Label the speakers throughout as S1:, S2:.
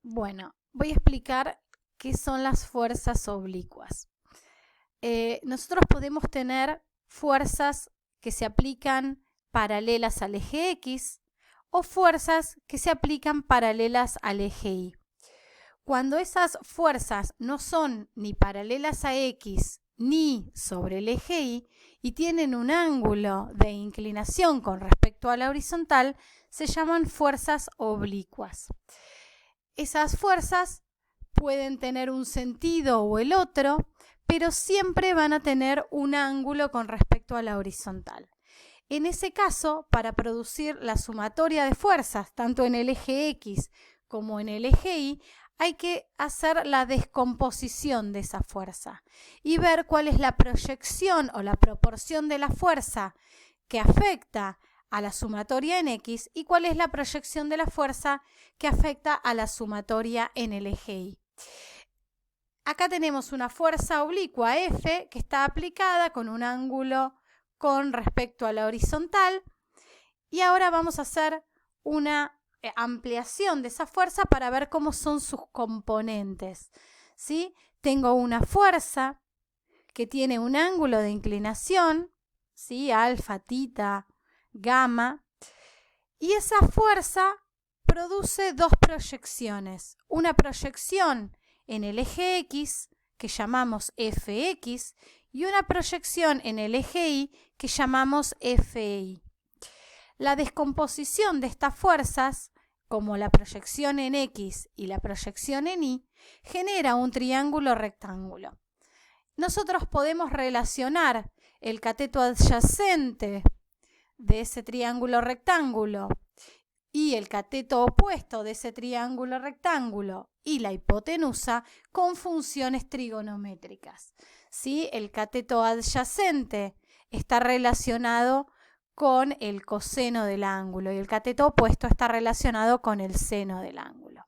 S1: Bueno, voy a explicar qué son las fuerzas oblicuas. Nosotros podemos tener fuerzas que se aplican paralelas al eje X o fuerzas que se aplican paralelas al eje Y. Cuando esas fuerzas no son ni paralelas a X ni sobre el eje Y tienen un ángulo de inclinación con respecto a la horizontal, se llaman fuerzas oblicuas. Esas fuerzas pueden tener un sentido o el otro, pero siempre van a tener un ángulo con respecto a la horizontal. En ese caso, para producir la sumatoria de fuerzas, tanto en el eje X como en el eje Y, hay que hacer la descomposición de esa fuerza y ver cuál es la proyección o la proporción de la fuerza que afecta a la sumatoria en X y cuál es la proyección de la fuerza que afecta a la sumatoria en el eje Y. Acá tenemos una fuerza oblicua F que está aplicada con un ángulo con respecto a la horizontal y ahora vamos a hacer una ampliación de esa fuerza para ver cómo son sus componentes, ¿sí? Tengo una fuerza que tiene un ángulo de inclinación, ¿sí? Alfa, tita, gamma, y esa fuerza produce dos proyecciones. Una proyección en el eje X, que llamamos Fx, y una proyección en el eje Y, que llamamos Fi. La descomposición de estas fuerzas, como la proyección en X y la proyección en Y, genera un triángulo rectángulo. Nosotros podemos relacionar el cateto adyacente de ese triángulo rectángulo y el cateto opuesto de ese triángulo rectángulo y la hipotenusa con funciones trigonométricas. ¿Sí? El cateto adyacente está relacionado con el coseno del ángulo y el cateto opuesto está relacionado con el seno del ángulo.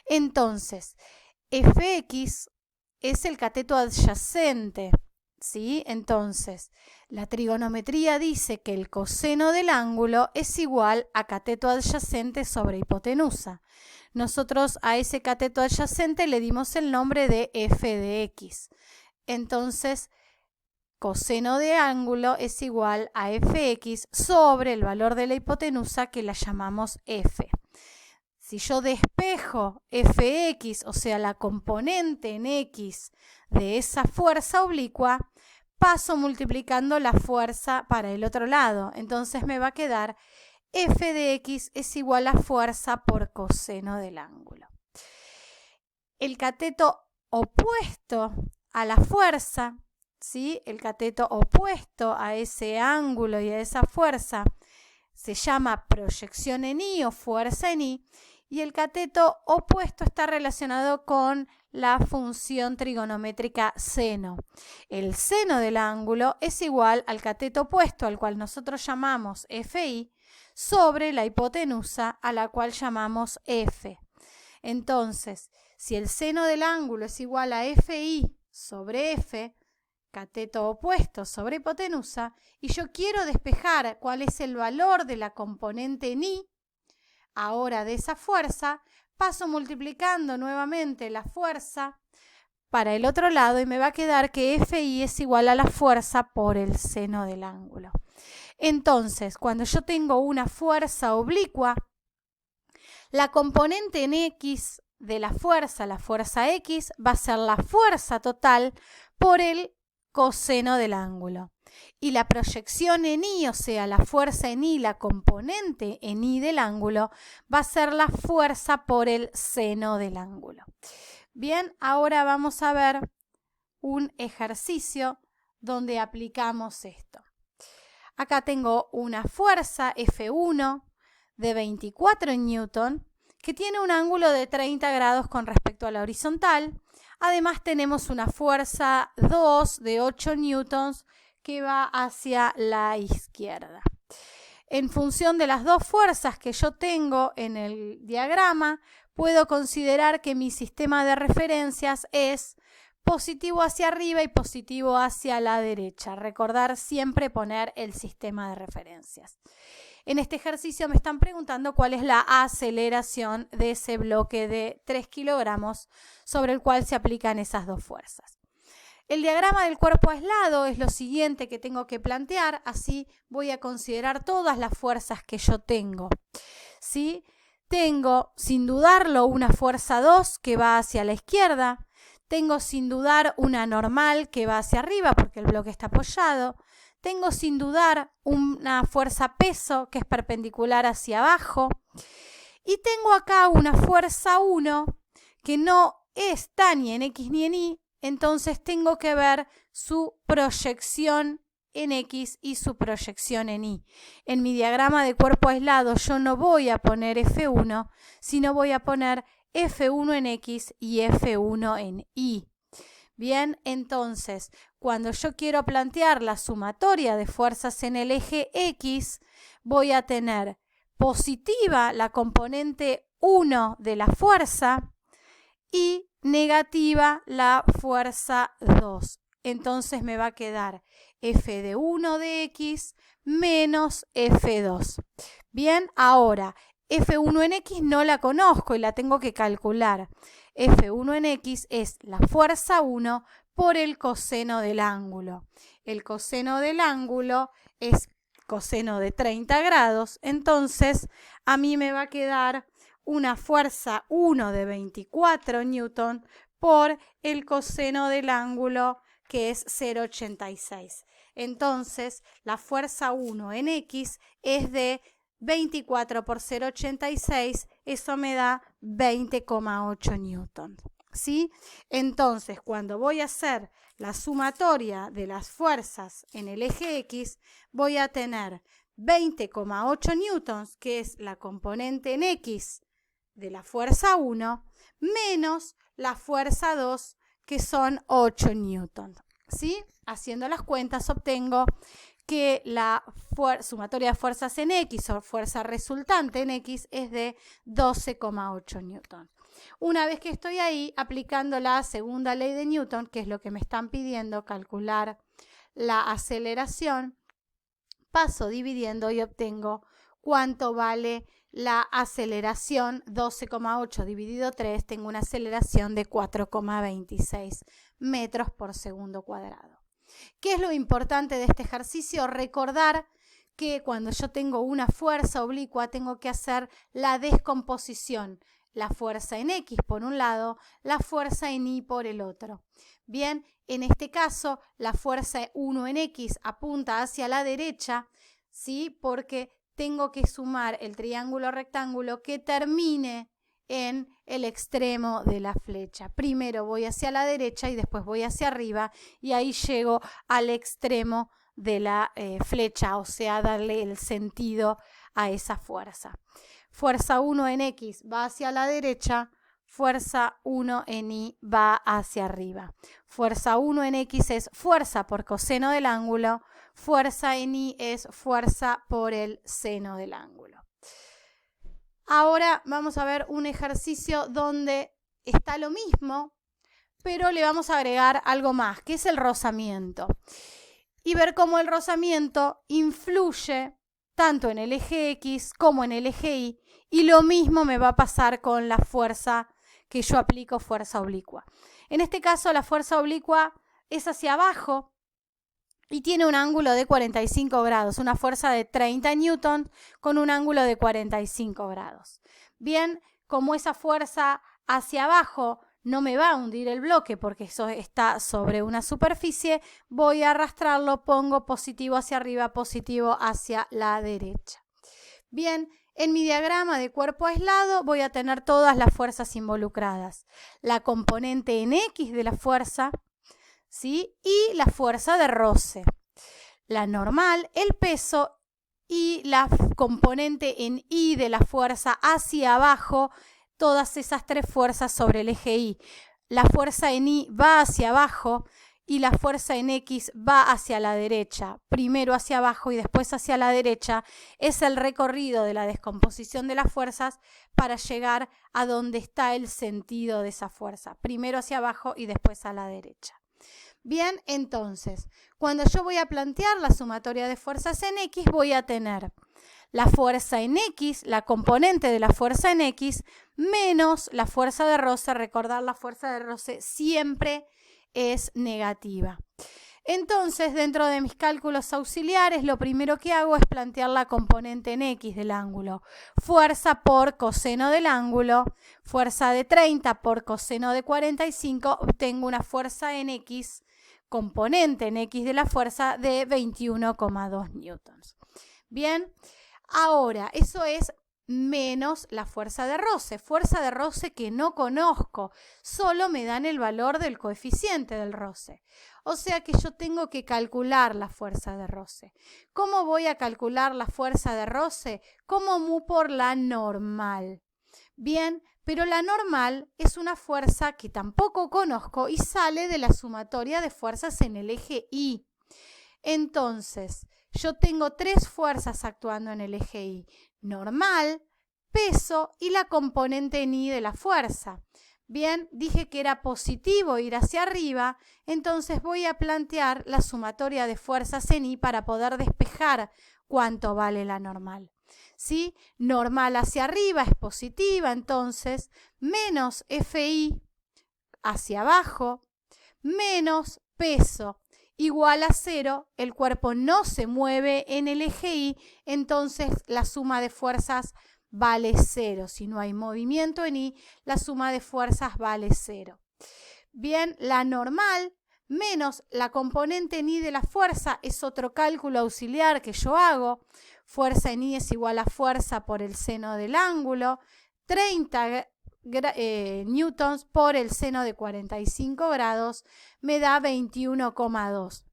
S1: Entonces, Fx es el cateto adyacente, ¿sí? Entonces, la trigonometría dice que el coseno del ángulo es igual a cateto adyacente sobre hipotenusa. Nosotros a ese cateto adyacente le dimos el nombre de f de x. Entonces, coseno de ángulo es igual a fx sobre el valor de la hipotenusa que la llamamos f. Si yo despejo fx, o sea, la componente en x de esa fuerza oblicua, paso multiplicando la fuerza para el otro lado. Entonces me va a quedar f de x es igual a fuerza por coseno del ángulo. El cateto opuesto a la fuerza, ¿sí? El cateto opuesto a ese ángulo y a esa fuerza se llama proyección en Y o fuerza en Y, y el cateto opuesto está relacionado con la función trigonométrica seno. El seno del ángulo es igual al cateto opuesto, al cual nosotros llamamos Fi, sobre la hipotenusa, a la cual llamamos F. Entonces, si el seno del ángulo es igual a Fi sobre F, cateto opuesto sobre hipotenusa, y yo quiero despejar cuál es el valor de la componente en Y, ahora de esa fuerza, paso multiplicando nuevamente la fuerza para el otro lado y me va a quedar que Fi es igual a la fuerza por el seno del ángulo. Entonces, cuando yo tengo una fuerza oblicua, la componente en X de la fuerza X, va a ser la fuerza total por el coseno del ángulo. Y la proyección en Y, o sea, la fuerza en Y, la componente en Y del ángulo, va a ser la fuerza por el seno del ángulo. Bien, ahora vamos a ver un ejercicio donde aplicamos esto. Acá tengo una fuerza F1 de 24 newton que tiene un ángulo de 30 grados con respecto a la horizontal. Además tenemos una fuerza 2 de 8 newtons que va hacia la izquierda. En función de las dos fuerzas que yo tengo en el diagrama, puedo considerar que mi sistema de referencias es positivo hacia arriba y positivo hacia la derecha. Recordar siempre poner el sistema de referencias. En este ejercicio me están preguntando cuál es la aceleración de ese bloque de 3 kilogramos sobre el cual se aplican esas dos fuerzas. El diagrama del cuerpo aislado es lo siguiente que tengo que plantear, así voy a considerar todas las fuerzas que yo tengo. ¿Sí? Tengo, sin dudarlo, una fuerza 2 que va hacia la izquierda. Tengo, sin dudar, una normal que va hacia arriba porque el bloque está apoyado. Tengo, sin dudar, una fuerza peso que es perpendicular hacia abajo. Y tengo acá una fuerza 1 que no está ni en X ni en Y. Entonces tengo que ver su proyección en X y su proyección en Y. En mi diagrama de cuerpo aislado yo no voy a poner F1, sino voy a poner F1 en X y F1 en Y. Bien, entonces, cuando yo quiero plantear la sumatoria de fuerzas en el eje X, voy a tener positiva la componente 1 de la fuerza y negativa la fuerza 2. Entonces me va a quedar F de 1 de X menos F2. Bien, ahora F1 en X no la conozco y la tengo que calcular. F1 en X es la fuerza 1 por el coseno del ángulo. El coseno del ángulo es coseno de 30 grados, entonces a mí me va a quedar una fuerza 1 de 24 newton por el coseno del ángulo que es 0,86. Entonces, la fuerza 1 en X es de 24 por 0,86, eso me da 20,8 newton. ¿Sí? Entonces, cuando voy a hacer la sumatoria de las fuerzas en el eje X, voy a tener 20,8 newtons, que es la componente en X de la fuerza 1, menos la fuerza 2, que son 8 newtons. ¿Sí? Haciendo las cuentas obtengo que la sumatoria de fuerzas en X o fuerza resultante en X es de 12,8 newtons. Una vez que estoy ahí, aplicando la segunda ley de Newton, que es lo que me están pidiendo, calcular la aceleración, paso dividiendo y obtengo cuánto vale la aceleración. 12,8 dividido 3, tengo una aceleración de 4,26 metros por segundo cuadrado. ¿Qué es lo importante de este ejercicio? Recordar que cuando yo tengo una fuerza oblicua tengo que hacer la descomposición. La fuerza en X por un lado, la fuerza en Y por el otro. Bien, en este caso la fuerza 1 en X apunta hacia la derecha, ¿sí? Porque tengo que sumar el triángulo rectángulo que termine en el extremo de la flecha. Primero voy hacia la derecha y después voy hacia arriba y ahí llego al extremo de la flecha, o sea, darle el sentido a esa fuerza. Fuerza 1 en X va hacia la derecha, fuerza 1 en Y va hacia arriba. Fuerza 1 en X es fuerza por coseno del ángulo, fuerza en Y es fuerza por el seno del ángulo. Ahora vamos a ver un ejercicio donde está lo mismo, pero le vamos a agregar algo más, que es el rozamiento. Y ver cómo el rozamiento influye tanto en el eje X como en el eje Y. Y lo mismo me va a pasar con la fuerza que yo aplico, fuerza oblicua. En este caso, la fuerza oblicua es hacia abajo y tiene un ángulo de 45 grados, una fuerza de 30 newtons con un ángulo de 45 grados. Bien, como esa fuerza hacia abajo no me va a hundir el bloque porque eso está sobre una superficie, voy a arrastrarlo, pongo positivo hacia arriba, positivo hacia la derecha. Bien, en mi diagrama de cuerpo aislado voy a tener todas las fuerzas involucradas. La componente en X de la fuerza, ¿sí? Y la fuerza de roce. La normal, el peso y la componente en Y de la fuerza hacia abajo, todas esas tres fuerzas sobre el eje Y. La fuerza en Y va hacia abajo y la fuerza en X va hacia la derecha. Primero hacia abajo y después hacia la derecha. Es el recorrido de la descomposición de las fuerzas para llegar a donde está el sentido de esa fuerza. Primero hacia abajo y después a la derecha. Bien, entonces, cuando yo voy a plantear la sumatoria de fuerzas en X, voy a tener la fuerza en X, la componente de la fuerza en X, menos la fuerza de roce. Recordar, la fuerza de roce siempre es negativa. Entonces, dentro de mis cálculos auxiliares, lo primero que hago es plantear la componente en X del ángulo. Fuerza por coseno del ángulo, fuerza de 30 por coseno de 45, obtengo una fuerza en X, componente en X de la fuerza de 21,2 newtons. Bien, ahora, eso es menos la fuerza de roce que no conozco, solo me dan el valor del coeficiente del roce. O sea que yo tengo que calcular la fuerza de roce. ¿Cómo voy a calcular la fuerza de roce? Como mu por la normal. Bien, pero la normal es una fuerza que tampoco conozco y sale de la sumatoria de fuerzas en el eje Y. Entonces, yo tengo tres fuerzas actuando en el eje Y. Normal, peso y la componente en Y de la fuerza. Bien, dije que era positivo ir hacia arriba, entonces voy a plantear la sumatoria de fuerzas en Y para poder despejar cuánto vale la normal. ¿Sí? Normal hacia arriba es positiva, entonces menos FI hacia abajo, menos peso igual a 0, el cuerpo no se mueve en el eje Y, entonces la suma de fuerzas vale 0. Si no hay movimiento en Y, la suma de fuerzas vale 0. Bien, la normal menos la componente en Y de la fuerza es otro cálculo auxiliar que yo hago. Fuerza en Y es igual a fuerza por el seno del ángulo, 30 newtons por el seno de 45 grados me da 21,2.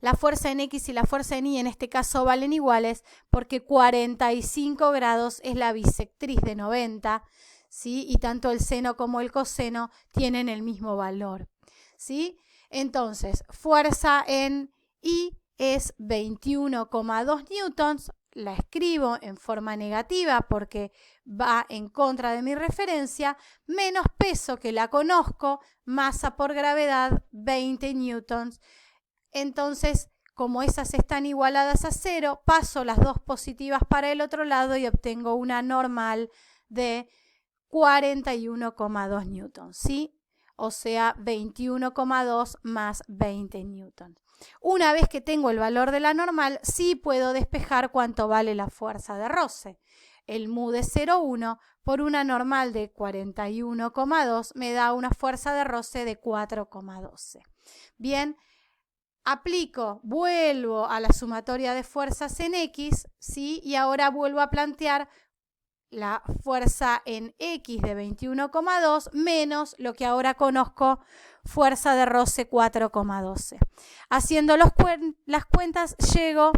S1: La fuerza en X y la fuerza en Y en este caso valen iguales porque 45 grados es la bisectriz de 90, ¿sí? Y tanto el seno como el coseno tienen el mismo valor, ¿sí? Entonces, fuerza en Y es 21,2 newtons. La escribo en forma negativa porque va en contra de mi referencia, menos peso que la conozco, masa por gravedad 20 newtons. Entonces, como esas están igualadas a 0, paso las dos positivas para el otro lado y obtengo una normal de 41,2 newtons, ¿sí? O sea, 21,2 más 20 newtons. Una vez que tengo el valor de la normal, sí puedo despejar cuánto vale la fuerza de roce. El mu de 0,1 por una normal de 41,2 me da una fuerza de roce de 4,12. Bien, vuelvo a la sumatoria de fuerzas en X, ¿sí? Y ahora vuelvo a plantear la fuerza en X de 21,2 menos lo que ahora conozco, fuerza de roce 4,12. Haciendo las cuentas llego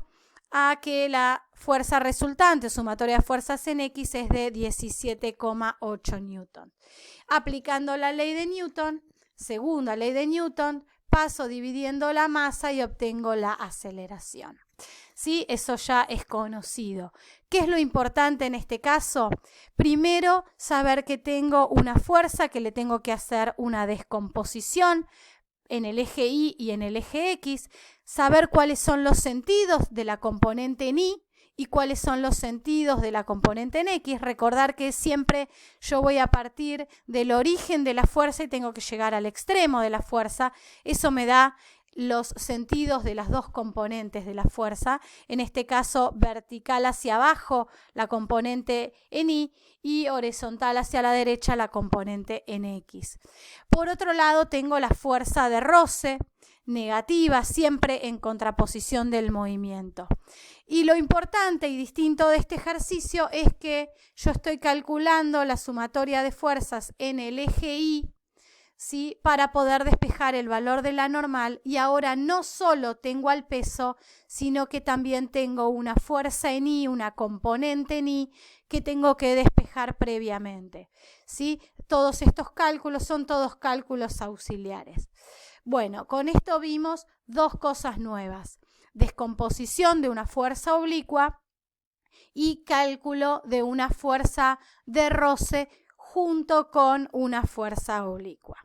S1: a que la fuerza resultante, sumatoria de fuerzas en X, es de 17,8 newton. Aplicando la ley de Newton, segunda ley de Newton, paso dividiendo la masa y obtengo la aceleración. ¿Sí? Eso ya es conocido. ¿Qué es lo importante en este caso? Primero, saber que tengo una fuerza, que le tengo que hacer una descomposición en el eje Y y en el eje X, saber cuáles son los sentidos de la componente en Y y cuáles son los sentidos de la componente en X. Recordar que siempre yo voy a partir del origen de la fuerza y tengo que llegar al extremo de la fuerza. Eso me da los sentidos de las dos componentes de la fuerza, en este caso vertical hacia abajo la componente en Y horizontal hacia la derecha la componente en X. Por otro lado tengo la fuerza de roce negativa, siempre en contraposición del movimiento. Y lo importante y distinto de este ejercicio es que yo estoy calculando la sumatoria de fuerzas en el eje Y, ¿sí? Para poder despejar el valor de la normal, y ahora no solo tengo al peso, sino que también tengo una fuerza en Y, una componente en Y que tengo que despejar previamente, ¿sí? Todos estos cálculos son todos cálculos auxiliares. Bueno, con esto vimos dos cosas nuevas: descomposición de una fuerza oblicua y cálculo de una fuerza de roce junto con una fuerza oblicua.